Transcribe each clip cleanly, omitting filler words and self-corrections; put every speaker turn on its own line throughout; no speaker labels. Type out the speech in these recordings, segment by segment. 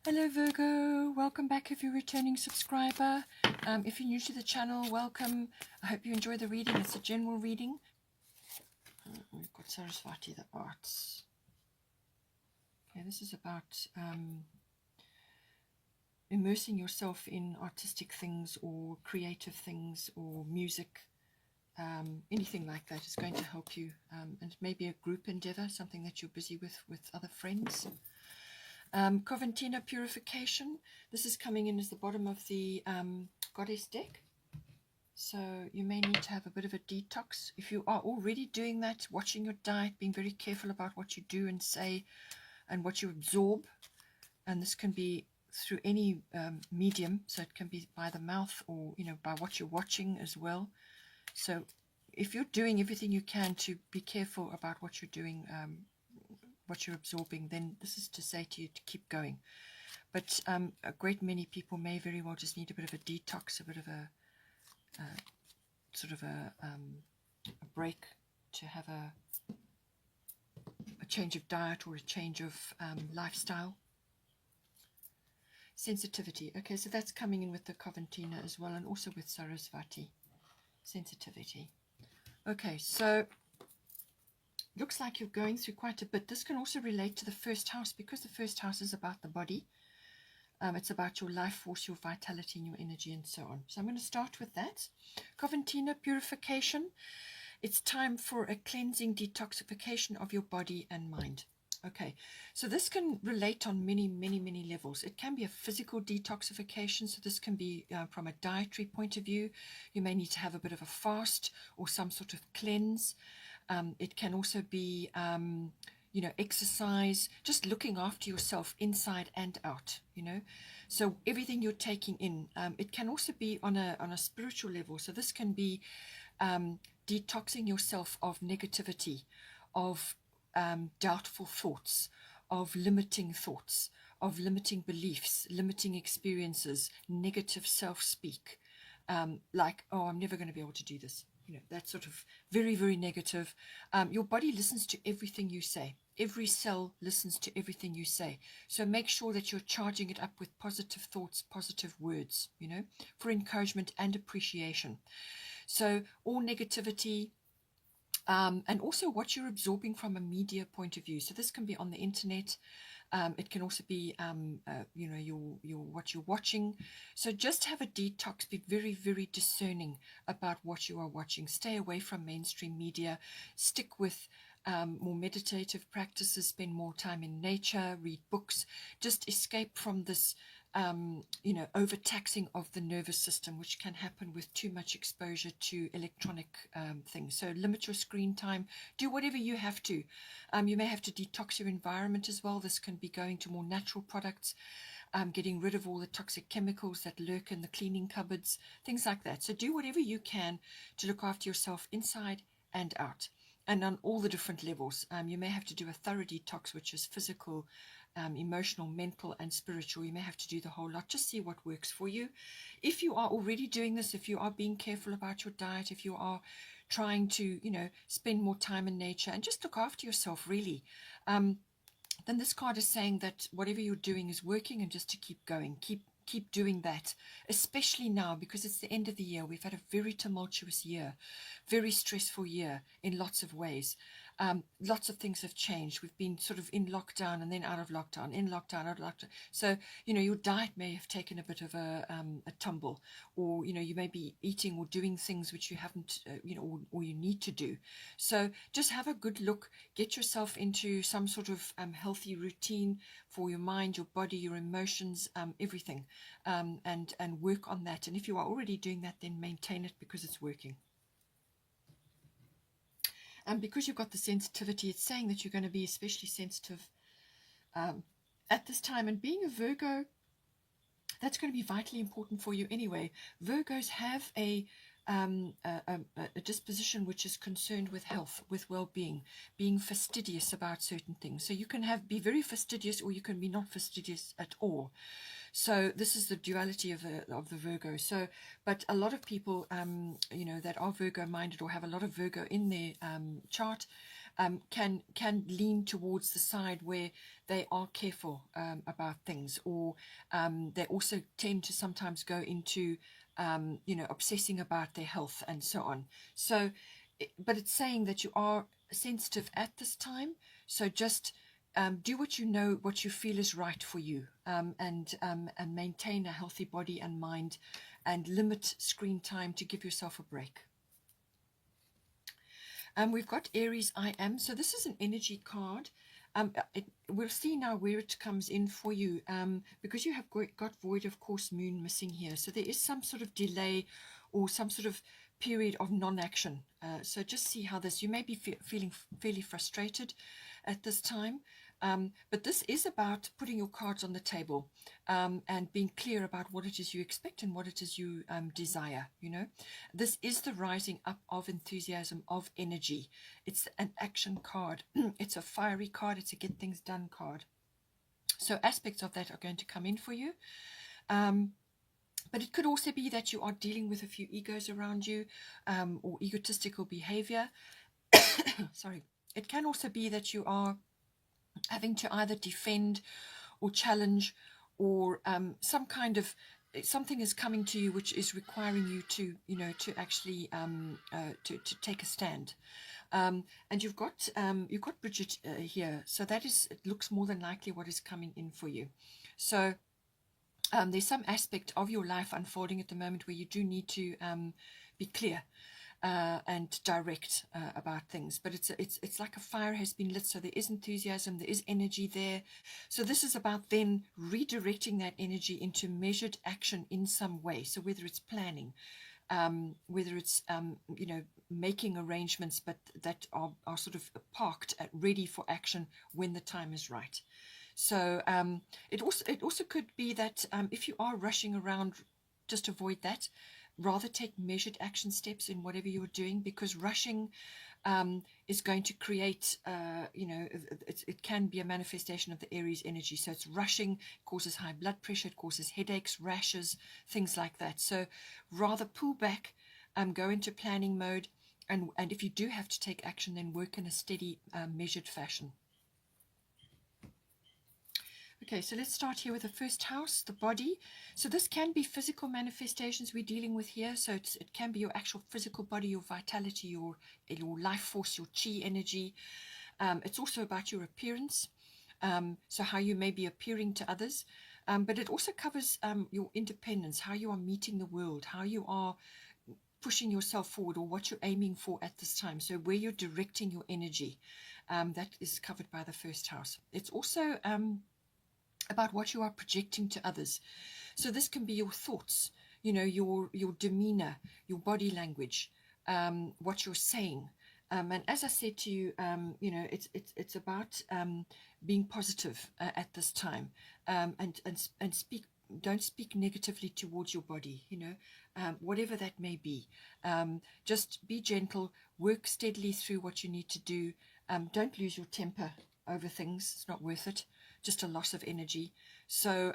Hello Virgo, welcome back if you're a returning subscriber. If you're new to the channel, welcome. I hope you enjoy the reading. It's a general reading. We've got Sarasvati, the arts. Okay, this is about immersing yourself in artistic things or creative things or music. Anything like that is going to help you, and maybe a group endeavor, something that you're busy with other friends. Coventina purification. This is coming in as the bottom of the goddess deck. So you may need to have a bit of a detox. If you are already doing that, watching your diet, being very careful about what you do and say and what you absorb. And this can be through any medium. So it can be by the mouth or, by what you're watching as well. So if you're doing everything you can to be careful about what you're doing, what you're absorbing, then this is to say to you to keep going. But a great many people may very well just need a bit of a detox, a bit of a sort of a break, to have a change of diet or a change of lifestyle. Sensitivity. Okay, so that's coming in with the Coventina as well, and also with Sarasvati. Sensitivity. Okay, so looks like you're going through quite a bit. This can also relate to the first house, because the first house is about the body. It's about your life force, your vitality, and your energy, and so on. So I'm going to start with that. Coventina purification. It's time for a cleansing detoxification of your body and mind. Okay, so this can relate on many, many, many levels. It can be a physical detoxification. So this can be from a dietary point of view. You may need to have a bit of a fast or some sort of cleanse. It can also be, exercise, just looking after yourself inside and out, So everything you're taking in. It can also be on a spiritual level. So this can be detoxing yourself of negativity, of doubtful thoughts, of limiting thoughts, of limiting beliefs, limiting experiences, negative self-speak, like, oh, I'm never going to be able to do this. That sort of very, very negative. Your body listens to everything you say. Every cell listens to everything you say. So make sure that you're charging it up with positive thoughts, positive words, for encouragement and appreciation. So all negativity, and also what you're absorbing from a media point of view. So this can be on the internet. It can also be, your what you're watching. So just have a detox. Be very, very discerning about what you are watching. Stay away from mainstream media. Stick with more meditative practices. Spend more time in nature. Read books. Just escape from this overtaxing of the nervous system, which can happen with too much exposure to electronic things. So limit your screen time. Do whatever you have to. You may have to detox your environment as well. This can be going to more natural products, getting rid of all the toxic chemicals that lurk in the cleaning cupboards, things like that. So do whatever you can to look after yourself inside and out, and on all the different levels. You may have to do a thorough detox, which is physical, emotional, mental, and spiritual. You may have to do the whole lot. Just see what works for you. If you are already doing this, if you are being careful about your diet, if you are trying to, spend more time in nature and just look after yourself, really, then this card is saying that whatever you're doing is working, and just to keep going, keep doing that, especially now because it's the end of the year. We've had a very tumultuous year, very stressful year in lots of ways. Lots of things have changed. We've been sort of in lockdown and then out of lockdown, in lockdown, out of lockdown. So, your diet may have taken a bit of a tumble, or, you may be eating or doing things which you haven't, or you need to do. So just have a good look, get yourself into some sort of healthy routine for your mind, your body, your emotions, everything, and work on that. And if you are already doing that, then maintain it because it's working. And because you've got the sensitivity, it's saying that you're going to be especially sensitive at this time. And being a Virgo, that's going to be vitally important for you anyway. Virgos have a disposition which is concerned with health, with well-being, being fastidious about certain things. So you can be very fastidious, or you can be not fastidious at all. So this is the duality of the Virgo. So, but a lot of people, that are Virgo minded or have a lot of Virgo in their chart, can lean towards the side where they are careful about things, or they also tend to sometimes go into obsessing about their health and so on. So, but it's saying that you are sensitive at this time. So just do what you know, what you feel is right for you, and maintain a healthy body and mind, and limit screen time to give yourself a break. We've got Aries, I am. So this is an energy card. We'll see now where it comes in for you, because you have got void of course moon missing here. So there is some sort of delay or some sort of period of non-action. So just see how this, you may be feeling fairly frustrated at this time. But this is about putting your cards on the table, and being clear about what it is you expect and what it is you desire. This is the rising up of enthusiasm, of energy. It's an action card. It's a fiery card. It's a get things done card. So aspects of that are going to come in for you. But it could also be that you are dealing with a few egos around you, or egotistical behavior. Sorry. It can also be that you are having to either defend or challenge, or some kind of something is coming to you which is requiring you to actually to take a stand. And you've got Bridget here, so that is, it looks more than likely what is coming in for you. So there's some aspect of your life unfolding at the moment where you do need to be clear and direct about things, but it's like a fire has been lit, so there is enthusiasm, there is energy there. So this is about then redirecting that energy into measured action in some way. So whether it's planning, whether it's making arrangements, but that are sort of parked at ready for action when the time is right. So it also could be that if you are rushing around, just avoid that. Rather take measured action steps in whatever you're doing, because rushing is going to create, it can be a manifestation of the Aries energy. So it's rushing, causes high blood pressure, it causes headaches, rashes, things like that. So rather pull back, go into planning mode, and if you do have to take action, then work in a steady, measured fashion. Okay, so let's start here with the first house, the body. So this can be physical manifestations we're dealing with here. So it can be your actual physical body, your vitality, your life force, your chi energy. It's also about your appearance, so how you may be appearing to others. But it also covers your independence, how you are meeting the world, how you are pushing yourself forward, or what you're aiming for at this time. So where you're directing your energy, that is covered by the first house. It's also about what you are projecting to others. So this can be your thoughts, your demeanor, your body language, what you're saying. And as I said to you, it's about being positive at this time, and speak. Don't speak negatively towards your body. Whatever that may be. Just be gentle. Work steadily through what you need to do. Don't lose your temper over things. It's not worth it. Just a loss of energy. So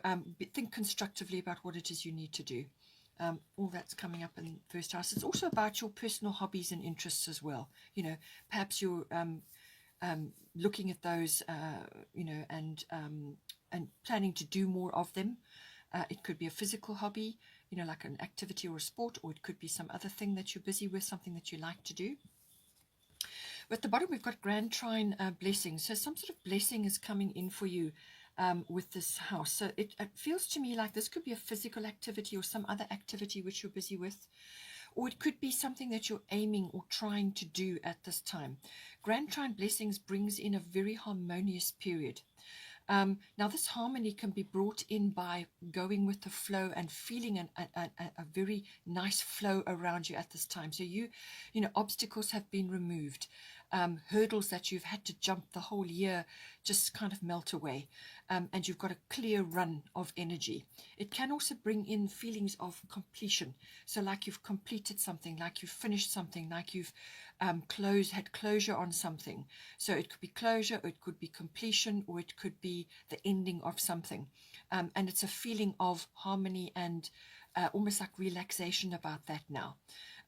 think constructively about what it is you need to do. All that's coming up in first house. It's also about your personal hobbies and interests as well. Perhaps you're looking at those, and planning to do more of them. It could be a physical hobby, like an activity or a sport, or it could be some other thing that you're busy with, something that you like to do. But at the bottom, we've got Grand Trine blessings. So some sort of blessing is coming in for you with this house. So it feels to me like this could be a physical activity or some other activity which you're busy with. Or it could be something that you're aiming or trying to do at this time. Grand Trine blessings brings in a very harmonious period. Now this harmony can be brought in by going with the flow and feeling a very nice flow around you at this time. So obstacles have been removed. Hurdles that you've had to jump the whole year just kind of melt away, and you've got a clear run of energy. It can also bring in feelings of completion. So like you've completed something, like you've finished something, like you've had closure on something. So it could be closure, or it could be completion, or it could be the ending of something. And it's a feeling of harmony and almost like relaxation about that now.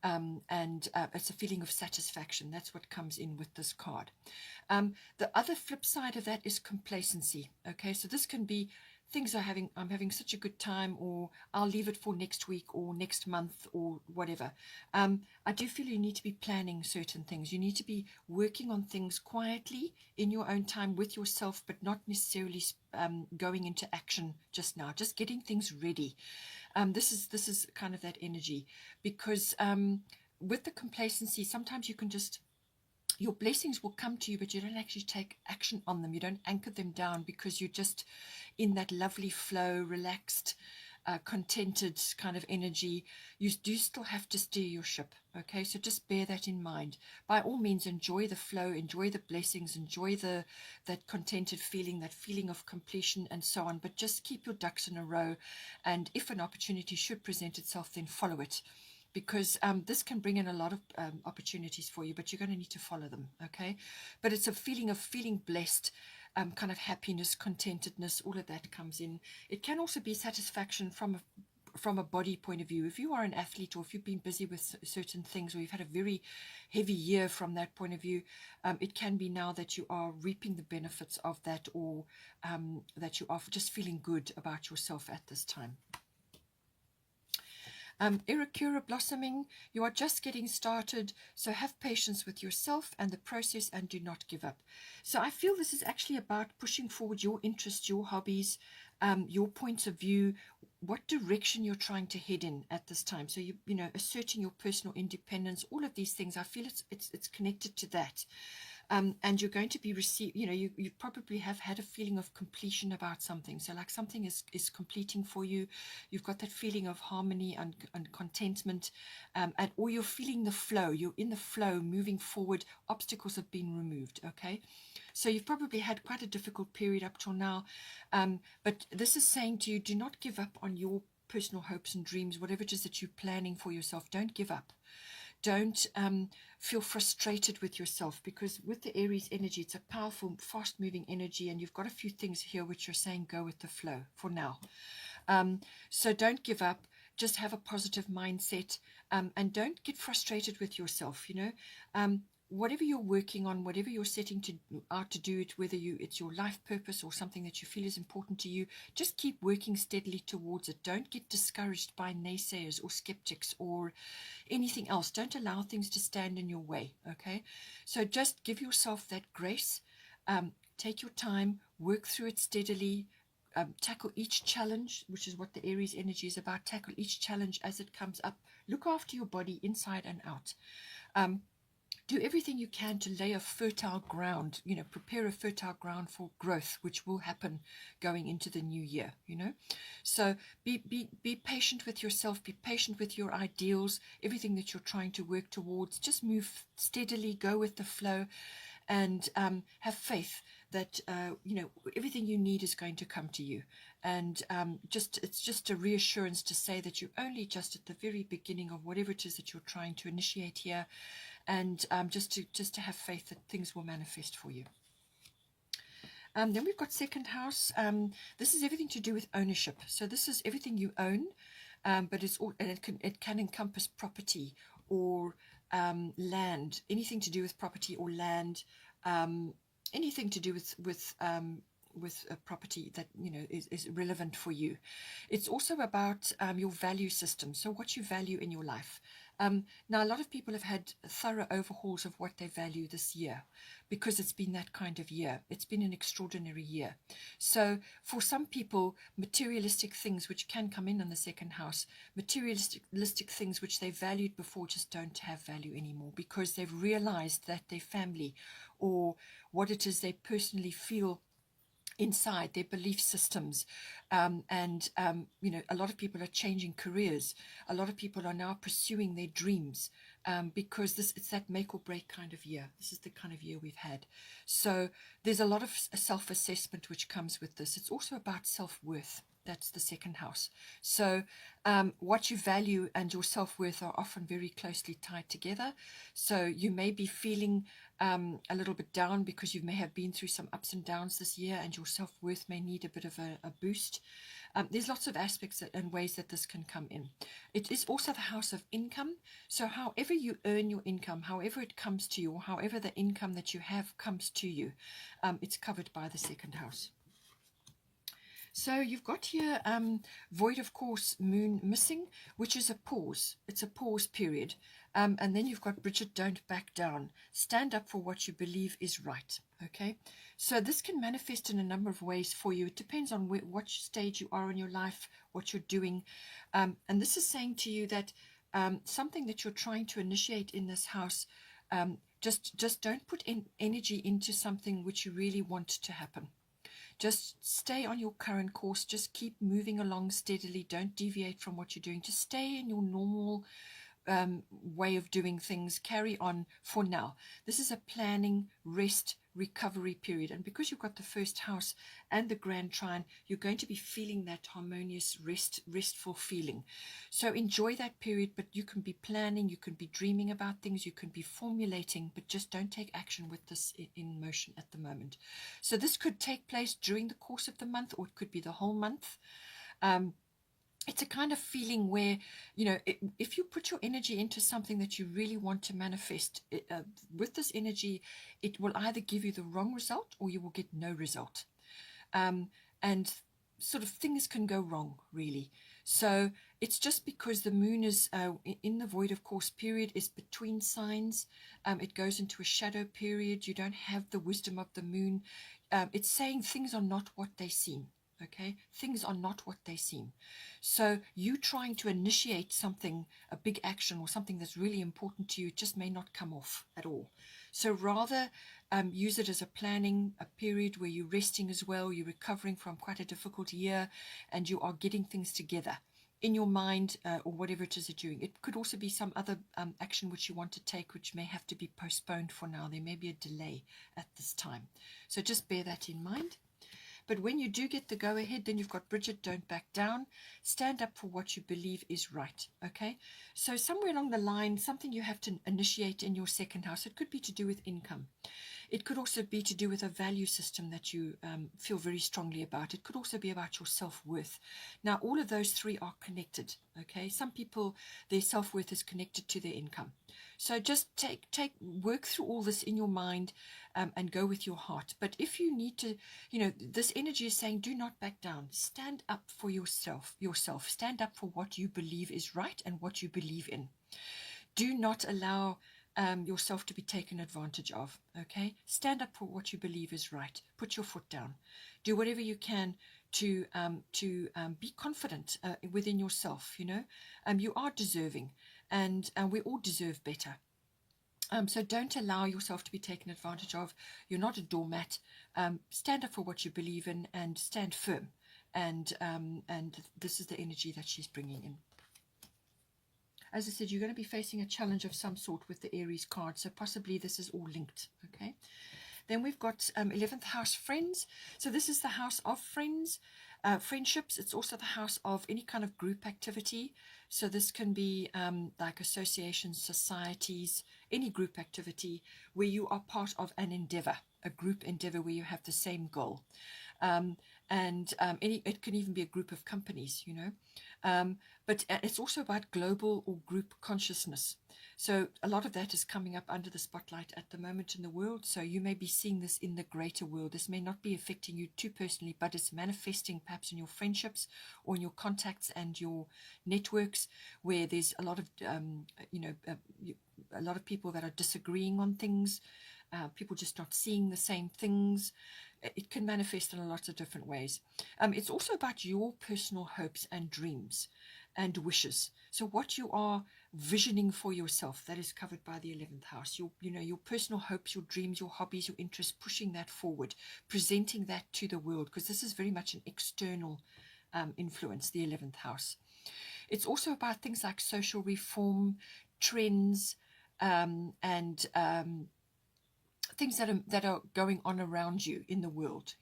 and it's a feeling of satisfaction. That's what comes in with this card. The other flip side of that is complacency. Okay, so this can be things I'm having such a good time, or I'll leave it for next week or next month or whatever. I do feel you need to be planning certain things. You need to be working on things quietly in your own time with yourself, but not necessarily going into action just now, just getting things ready. This is kind of that energy, because with the complacency, sometimes you can just, your blessings will come to you, but you don't actually take action on them. You don't anchor them down because you're just in that lovely flow, relaxed, contented kind of energy. You do still have to steer your ship. Okay, so just bear that in mind. By all means, enjoy the flow, enjoy the blessings, enjoy that contented feeling, that feeling of completion and so on, but just keep your ducks in a row. And if an opportunity should present itself, then follow it, because this can bring in a lot of opportunities for you, but you're going to need to follow them. Okay, but it's a feeling of feeling blessed, kind of happiness, contentedness, all of that comes in. It can also be satisfaction from a body point of view. If you are an athlete, or if you've been busy with certain things, or you've had a very heavy year from that point of view, it can be now that you are reaping the benefits of that, or that you are just feeling good about yourself at this time. Irakura blossoming, you are just getting started, so have patience with yourself and the process, and do not give up. So I feel this is actually about pushing forward your interests, your hobbies, your points of view, what direction you're trying to head in at this time. So you know, asserting your personal independence, all of these things. I feel it's connected to that. And you're going to be you probably have had a feeling of completion about something. So like something is completing for you. You've got that feeling of harmony and contentment, or you're feeling the flow. You're in the flow, moving forward. Obstacles have been removed. Okay, so you've probably had quite a difficult period up till now, but this is saying to you, do not give up on your personal hopes and dreams, whatever it is that you're planning for yourself. Don't give up. Don't feel frustrated with yourself, because with the Aries energy, it's a powerful, fast-moving energy, and you've got a few things here which are saying go with the flow for now. So don't give up. Just have a positive mindset, and don't get frustrated with yourself. Whatever you're working on, whatever you're setting out to do it, whether it's your life purpose or something that you feel is important to you, just keep working steadily towards it. Don't get discouraged by naysayers or skeptics or anything else. Don't allow things to stand in your way. Okay, so just give yourself that grace. Take your time, work through it steadily. Tackle each challenge, which is what the Aries energy is about. Tackle each challenge as it comes up. Look after your body inside and out. Do everything you can to lay a fertile ground, prepare a fertile ground for growth, which will happen going into the new year, So be patient with yourself, be patient with your ideals, everything that you're trying to work towards. Just move steadily, go with the flow, and have faith that, everything you need is going to come to you. And it's just a reassurance to say that you're only just at the very beginning of whatever it is that you're trying to initiate here. And just to have faith that things will manifest for you. Then we've got second house. This is everything to do with ownership. So this is everything you own, but it can encompass property or land, anything to do with property or land, anything to do with a property that is relevant for you. It's also about your value system, so what you value in your life. Now, a lot of people have had thorough overhauls of what they value this year, because it's been that kind of year. It's been an extraordinary year. So for some people, materialistic things which can come in the second house, materialistic things which they valued before just don't have value anymore, because they've realized that their family, or what it is they personally feel inside, their belief systems, and a lot of people are changing careers. A lot of people are now pursuing their dreams, because it's that make or break kind of year. This is the kind of year we've had. So there's a lot of self-assessment which comes with this. It's also about self-worth. That's the second house. So what you value and your self-worth are often very closely tied together. So you may be feeling a little bit down because you may have been through some ups and downs this year, and your self-worth may need a bit of a boost. There's lots of aspects and ways that this can come in. It is also the house of income. So however you earn your income, however it comes to you, or however the income that you have comes to you, it's covered by the second house. So you've got here void of course moon missing, which is a pause. It's a pause period. And then you've got Bridget, don't back down. Stand up for what you believe is right. Okay, so this can manifest in a number of ways for you. It depends on what stage you are in your life, what you're doing. And this is saying to you that something that you're trying to initiate in this house, just don't put in energy into something which you really want to happen. Just stay on your current course. Just keep moving along steadily. Don't deviate from what you're doing. Just stay in your normal way of doing things. Carry on for now. This is a planning, rest, recovery period. And because you've got the first house and the grand trine, you're going to be feeling that harmonious, restful feeling. So enjoy that period, but you can be planning, you can be dreaming about things, you can be formulating, but just don't take action with this in motion at the moment. So this could take place during the course of the month, or it could be the whole month. It's a kind of feeling where, if you put your energy into something that you really want to manifest, with this energy, it will either give you the wrong result or you will get no result. And sort of things can go wrong, really. So it's just because the moon is in the void of course period, is between signs. It goes into a shadow period. You don't have the wisdom of the moon. It's saying things are not what they seem. Okay, things are not what they seem. So you trying to initiate something, a big action or something that's really important to you, just may not come off at all. So rather use it as a planning, a period where you're resting as well, you're recovering from quite a difficult year, and you are getting things together in your mind, or whatever it is that you're doing. It could also be some other action which you want to take, which may have to be postponed for now. There may be a delay at this time. So just bear that in mind. But when you do get the go-ahead, then you've got Bridget, don't back down. Stand up for what you believe is right, okay? So somewhere along the line, something you have to initiate in your second house. It could be to do with income. It could also be to do with a value system that you feel very strongly about. It could also be about your self-worth. Now, all of those three are connected, okay? Some people, their self-worth is connected to their income. So just work through all this in your mind and go with your heart. But if you need to, this energy is saying, do not back down. Stand up for yourself. Stand up for what you believe is right and what you believe in. Do not allow yourself to be taken advantage of, okay? Stand up for what you believe is right. Put your foot down. Do whatever you can to be confident within yourself, You are deserving, and we all deserve better. So don't allow yourself to be taken advantage of. You're not a doormat. Stand up for what you believe in and stand firm. And this is the energy that she's bringing in. As I said, you're going to be facing a challenge of some sort with the Aries card. So possibly this is all linked. Okay. Then we've got 11th house, friends. So this is the house of friends, friendships. It's also the house of any kind of group activity. So this can be like associations, societies, any group activity where you are part of an endeavor, a group endeavor where you have the same goal. It can even be a group of companies, but it's also about global or group consciousness. So a lot of that is coming up under the spotlight at the moment in the world. So you may be seeing this in the greater world. This may not be affecting you too personally, but it's manifesting perhaps in your friendships or in your contacts and your networks, where there's a lot of, a lot of people that are disagreeing on things, people just not seeing the same things. It can manifest in a lot of different ways. It's also about your personal hopes and dreams and wishes. So what you are visioning for yourself, that is covered by the 11th house. Your personal hopes, your dreams, your hobbies, your interests, pushing that forward, presenting that to the world, because this is very much an external influence, the 11th house. It's also about things like social reform, trends, and things that are going on around you in the world,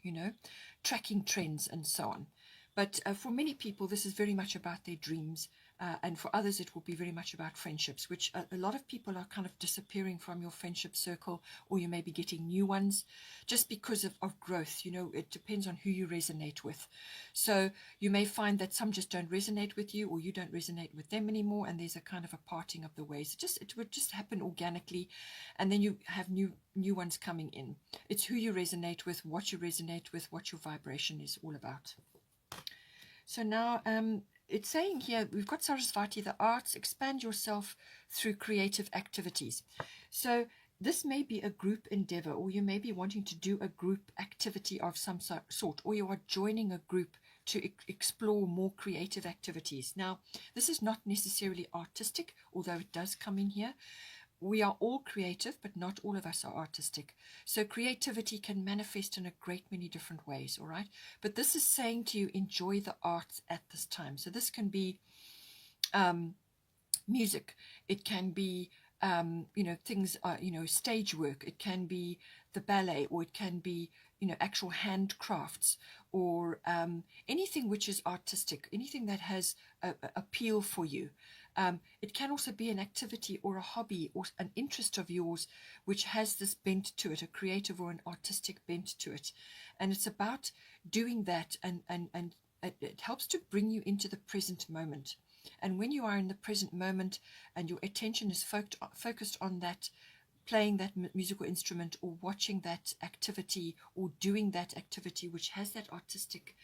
tracking trends and so on. But for many people, this is very much about their dreams, And for others, it will be very much about friendships, which a lot of people are kind of disappearing from your friendship circle, or you may be getting new ones just because of growth. You know, it depends on who you resonate with. So you may find that some just don't resonate with you, or you don't resonate with them anymore, and there's a kind of a parting of the ways. It would just happen organically, and then you have new ones coming in. It's who you resonate with, what your vibration is all about. So now it's saying here, we've got Sarasvati, the arts, expand yourself through creative activities. So this may be a group endeavor, or you may be wanting to do a group activity of some sort, or you are joining a group to explore more creative activities. Now, this is not necessarily artistic, although it does come in here. We are all creative, but not all of us are artistic. So creativity can manifest in a great many different ways, all right? But this is saying to you, enjoy the arts at this time. So this can be music. It can be, things, stage work. It can be the ballet, or it can be, actual handcrafts, or anything which is artistic, anything that has a appeal for you. It can also be an activity or a hobby or an interest of yours which has this bent to it, a creative or an artistic bent to it. And it's about doing that, and it helps to bring you into the present moment. And when you are in the present moment and your attention is focused on that, playing that musical instrument, or watching that activity, or doing that activity which has that artistic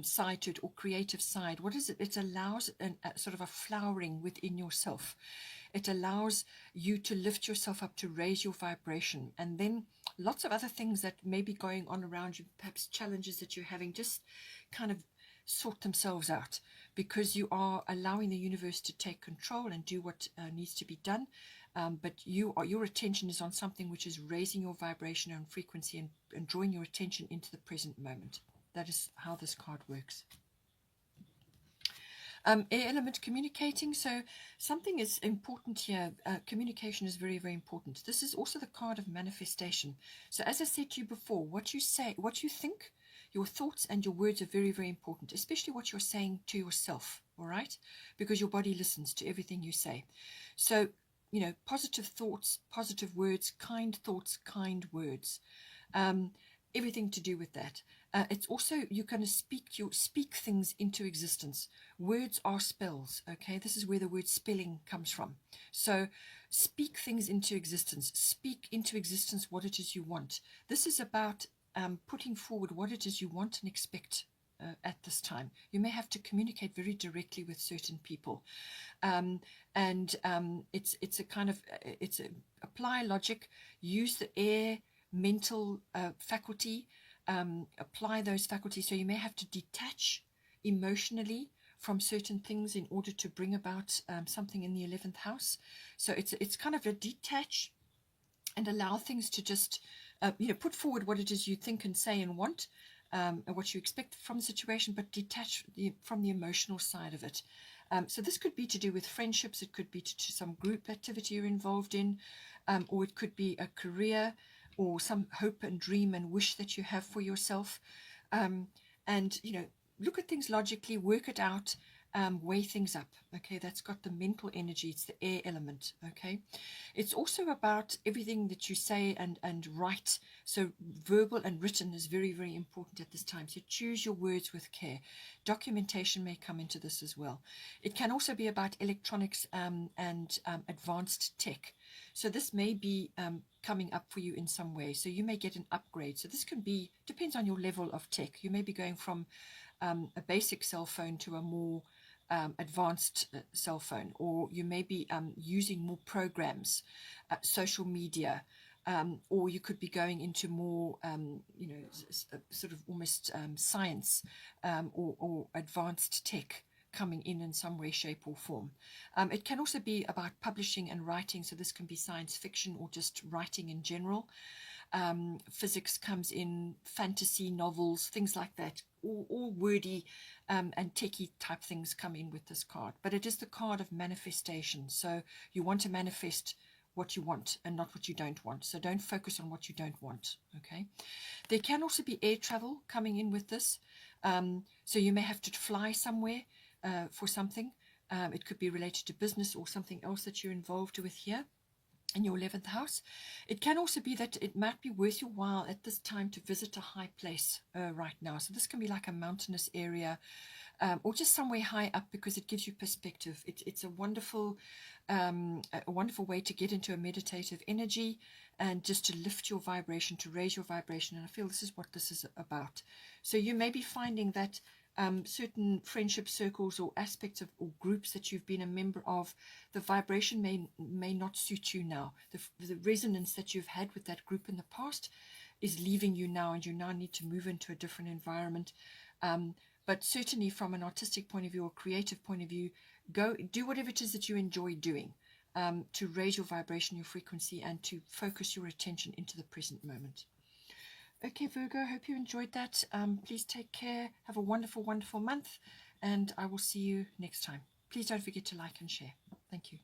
side to it, or creative side, what is it? It allows a sort of a flowering within yourself. It allows you to lift yourself up, to raise your vibration, and then lots of other things that may be going on around you, perhaps challenges that you're having, just kind of sort themselves out, because you are allowing the universe to take control and do what needs to be done. But your attention is on something which is raising your vibration and frequency, and drawing your attention into the present moment. That is how this card works. Air element, communicating. So something is important here. Communication is very, very important. This is also the card of manifestation. So as I said to you before, what you say, what you think, your thoughts and your words are very, very important, especially what you're saying to yourself, all right? Because your body listens to everything you say. So, positive thoughts, positive words, kind words, everything to do with that. It's also, you're going to speak things into existence. Words are spells, okay? This is where the word spelling comes from. So speak things into existence. Speak into existence what it is you want. This is about putting forward what it is you want and expect at this time. You may have to communicate very directly with certain people. It's a kind of, apply logic, use the air mental faculty, apply those faculties. So you may have to detach emotionally from certain things in order to bring about something in the 11th house. So it's kind of a detach and allow things to just put forward what it is you think and say and want, and what you expect from the situation, but detach from the emotional side of it. So this could be to do with friendships, it could be to some group activity you're involved in, or it could be a career, or some hope and dream and wish that you have for yourself. And look at things logically, work it out, weigh things up. Okay, that's got the mental energy. It's the air element. Okay, it's also about everything that you say and write. So verbal and written is very, very important at this time. So choose your words with care. Documentation may come into this as well. It can also be about electronics and advanced tech. So this may be coming up for you in some way. So you may get an upgrade. So this can be, depends on your level of tech. You may be going from a basic cell phone to a more advanced cell phone, or you may be using more programs, social media, or you could be going into more, sort of almost science or advanced tech coming in some way, shape or form. It can also be about publishing and writing. So this can be science fiction or just writing in general. Physics comes in, fantasy novels, things like that. All wordy and techie type things come in with this card. But it is the card of manifestation. So you want to manifest what you want and not what you don't want. So don't focus on what you don't want. Okay. There can also be air travel coming in with this. So you may have to fly somewhere for something. It could be related to business or something else that you're involved with here in your 11th house. It can also be that it might be worth your while at this time to visit a high place right now. So this can be like a mountainous area, or just somewhere high up, because it gives you perspective. It's a wonderful way to get into a meditative energy and just to lift your vibration, to raise your vibration. And I feel this is what this is about. So you may be finding that certain friendship circles or aspects of or groups that you've been a member of, the vibration may not suit you now. The resonance that you've had with that group in the past is leaving you now, and you now need to move into a different environment. But certainly from an artistic point of view or creative point of view, go do whatever it is that you enjoy doing to raise your vibration, your frequency, and to focus your attention into the present moment. Okay, Virgo, I hope you enjoyed that. Please take care. Have a wonderful, wonderful month, and I will see you next time. Please don't forget to like and share. Thank you.